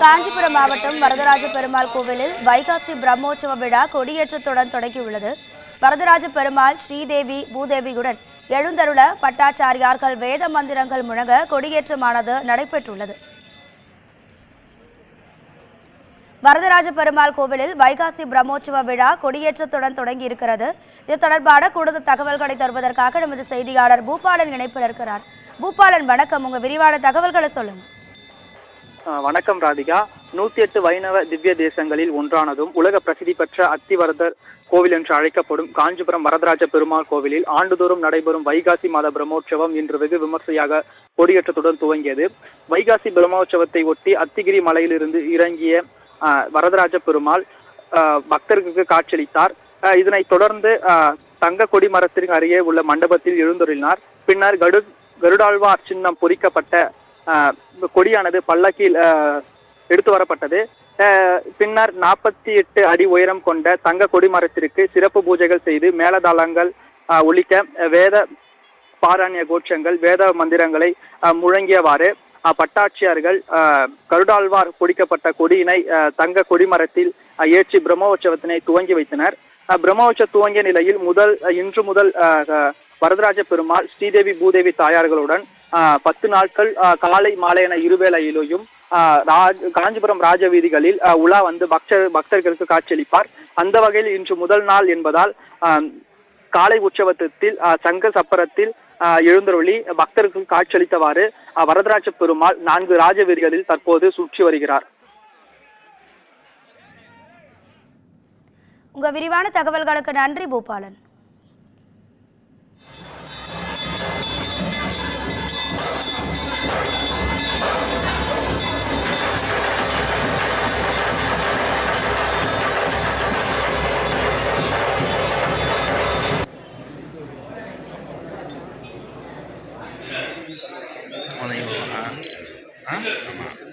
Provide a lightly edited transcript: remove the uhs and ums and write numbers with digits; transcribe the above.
காஞ்சிபுரம் மாவட்டம் வரதராஜ பெருமாள் கோவிலில் வைகாசி பிரம்மோற்சவ விழா கொடியேற்றத்துடன் தொடங்கியுள்ளது. வரதராஜ பெருமாள் ஸ்ரீதேவி பூதேவியுடன் எழுந்தருள பட்டாச்சாரியார்கள் வேத மந்திரங்கள் முழங்க கொடியேற்றமானது நடைபெற்றுள்ளது. வரதராஜ பெருமாள் கோவிலில் வைகாசி பிரம்மோற்சவ விழா கொடியேற்றத்துடன் தொடங்கி இருக்கிறது. இது தொடர்பான கூடுதல் தகவல்களை தருவதற்காக நமது செய்தியாளர் பூபாலன் இணைப்பில் இருக்கிறார். பூபாலன் வணக்கம், உங்க விரிவான தகவல்களை சொல்லுங்க. வணக்கம் ராதிகா. 108 வைணவ திவ்ய தேசங்களில் ஒன்றானதும் உலக பிரசித்தி பெற்ற அத்திவரதர் கோவில் என்று அழைக்கப்படும் காஞ்சிபுரம் வரதராஜ பெருமாள் கோவிலில் ஆண்டுதோறும் நடைபெறும் வைகாசி மாத பிரம்மோற்சவம் இன்று வெகு விமர்சையாக கொடியேற்றத்துடன் துவங்கியது. வைகாசி பிரம்மோற்சவத்தை ஒட்டி அத்திகிரி மலையிலிருந்து இறங்கிய வரதராஜ பெருமாள் பக்தர்களுக்கு காட்சியளித்தார். இதனைத் தொடர்ந்து தங்க கொடி மரத்திற்கு அருகே உள்ள மண்டபத்தில் எழுந்தருளினார். பின்னர் கருடாழ்வார் சின்னம் பொறிக்கப்பட்ட கொடியானது பல்லக்கில் எடுத்து வரப்பட்டது. பின்னர் 48 அடி உயரம் கொண்ட தங்க கொடிமரத்திற்கு சிறப்பு பூஜைகள் செய்து மேலதாளங்கள் ஒலிக்க வேத பாராயண கோஷங்கள் வேத மந்திரங்களை முழங்கியவாறு பட்டாட்சியர்கள் கருடாழ்வார் பொடிக்கப்பட்ட கொடியினை தங்க கொடிமரத்தில் ஏற்றி பிரம்மோற்சவத்தினை துவங்கி வைத்தனர். பிரம்மோற்சவம் துவங்கிய நிலையில் இன்று முதல் வரதராஜ பெருமாள் ஸ்ரீதேவி பூதேவி தாயார்களுடன் 10 நாட்கள் காலை மாலை என இருவேளையிலும் காஞ்சிபுரம் ராஜ வீதிகளில் உலா வந்து பக்தர்களுக்கு காட்சியளிப்பார். அந்த வகையில் இன்று முதல் நாள் என்பதால் காலை உற்சவத்தில் சங்க சப்பரத்தில் எழுந்தருளி பக்தர்களுக்கு காட்சியளித்தவாறு வரதராஜ பெருமாள் 4 ராஜ வீதிகளில் தற்போது சுற்றி வருகிறார். உங்க விரிவான தகவல்களுக்கு நன்றி பூபாலன். ஆமா